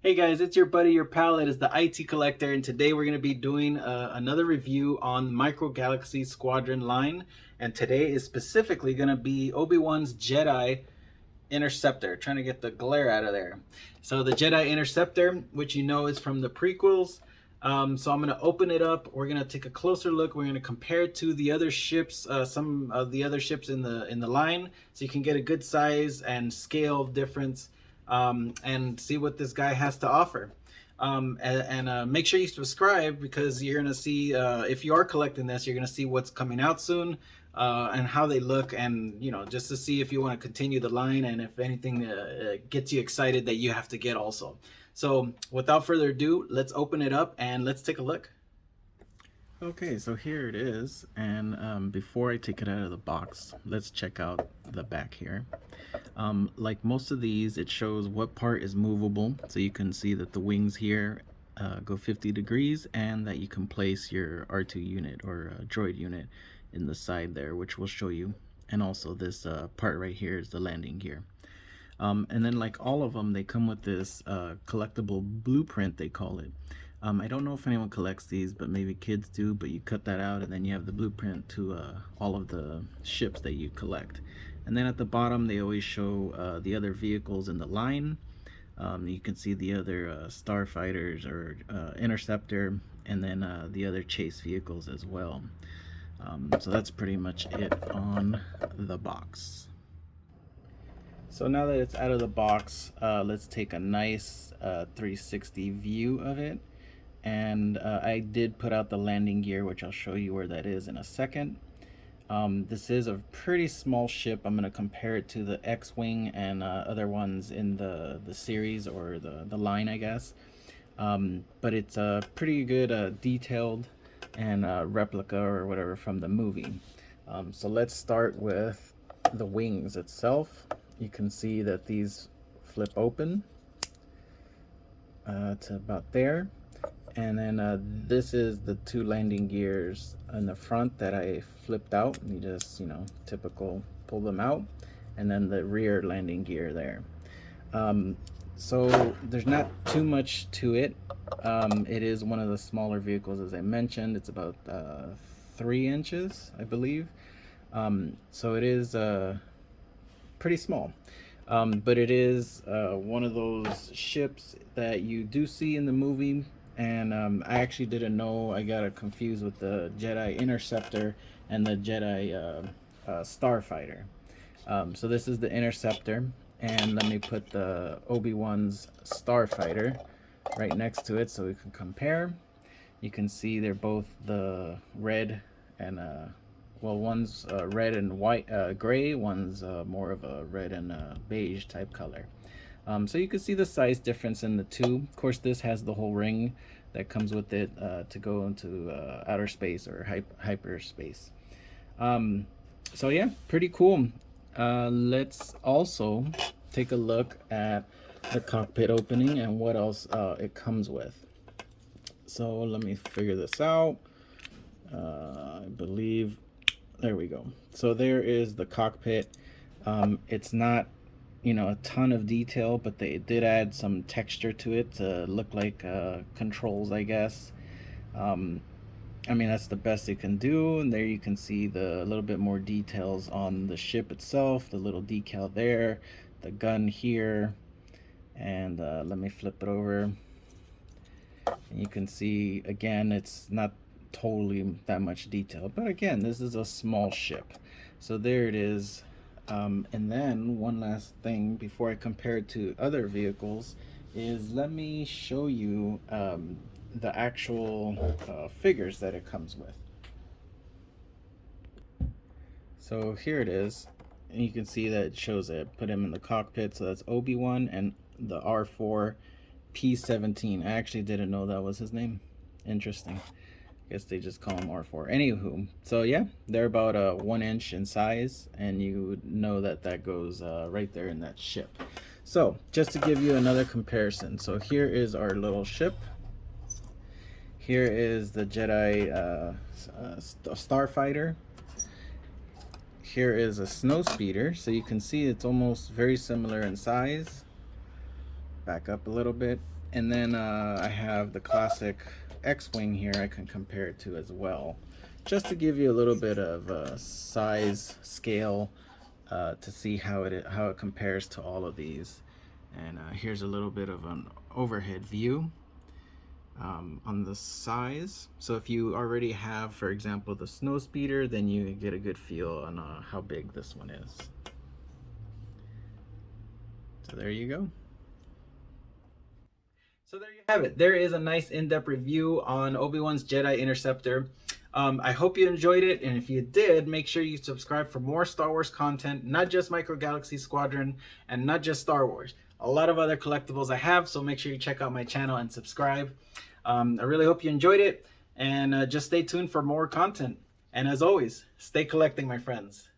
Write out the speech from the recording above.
Hey guys, it's your buddy, your pal. It is the IT Collector, and today we're going to be doing another review on Micro Galaxy Squadron line. And today is specifically going to be Obi-Wan's Jedi Interceptor. Trying to get the glare out of there. So the Jedi Interceptor, which you know is from the prequels. So I'm going to open it up. We're going to take a closer look. We're going to compare it to the other ships, some of the other ships in the line, so you can get a good size and scale difference, and see what this guy has to offer. And make sure you subscribe, because you're gonna see, if you are collecting this, you're gonna see what's coming out soon, and how they look, and just to see if you want to continue the line, and if anything gets you excited that you have to get also. So without further ado, let's open it up and let's take a look. Okay, so here it is, and before I take it out of the box, let's check out the back here. Like most of these, it shows what part is movable, so you can see that the wings here go 50 degrees, and that you can place your R2 unit or droid unit in the side there, which we'll show you. And also this part right here is the landing gear. And then, like all of them, they come with this collectible blueprint, they call it. I don't know if anyone collects these, but maybe kids do. But you cut that out, and then you have the blueprint to all of the ships that you collect. And then at the bottom, they always show the other vehicles in the line. You can see the other starfighters or interceptor, and then the other chase vehicles as well. So that's pretty much it on the box. So now that it's out of the box, let's take a nice 360 view of it. And I did put out the landing gear, which I'll show you where that is in a second. This is a pretty small ship. I'm going to compare it to the X-Wing and other ones in the series, or the line, I guess. But it's a pretty good detailed and replica or whatever from the movie. So let's start with the wings itself. You can see that these flip open to about there. And then this is the two landing gears in the front that I flipped out. You just, typical, pull them out. And then the rear landing gear there. So there's not too much to it. It is one of the smaller vehicles, as I mentioned. It's about 3 inches, I believe. So it is pretty small. But it is one of those ships that you do see in the movie. And I actually didn't know. I got confused with the Jedi Interceptor and the Jedi Starfighter. So this is the Interceptor, and let me put the Obi-Wan's Starfighter right next to it so we can compare. You can see they're both the red and well, one's red and white, gray. One's more of a red and beige type color. So you can see the size difference in the two. Of course, this has the whole ring that comes with it to go into outer space or hyperspace. So yeah, pretty cool. Let's also take a look at the cockpit opening and what else it comes with. So let me figure this out. I believe, there we go. So there is the cockpit. It's not a ton of detail, but they did add some texture to it to look like controls, I guess. I mean, that's the best they can do. And there you can see the little bit more details on the ship itself, the little decal there, the gun here, and let me flip it over. And you can see, again, it's not totally that much detail, but again, this is a small ship. So there it is. And then one last thing before I compare it to other vehicles is, let me show you the actual figures that it comes with. So here it is, and you can see that it shows it put him in the cockpit. So that's Obi-Wan and the R4 P-17. I actually didn't know that was his name. Interesting. I guess they just call them R4. Anywho, so yeah, they're about 1 inch in size, and you would know that that goes right there in that ship. So just to give you another comparison, so here is our little ship. Here is the Jedi Starfighter. Here is a Snowspeeder, so you can see it's almost very similar in size. Back up a little bit. And then I have the classic X-Wing here I can compare it to as well, just to give you a little bit of size scale to see how it compares to all of these. And here's a little bit of an overhead view on the size. So if you already have, for example, the Snowspeeder, then you get a good feel on how big this one is. So there you go. So there you have it. There is a nice in-depth review on Obi-Wan's Jedi Interceptor. I hope you enjoyed it, and if you did, make sure you subscribe for more Star Wars content, not just Micro Galaxy Squadron, and not just Star Wars. A lot of other collectibles I have, so make sure you check out my channel and subscribe. I really hope you enjoyed it, and just stay tuned for more content. And as always, stay collecting, my friends.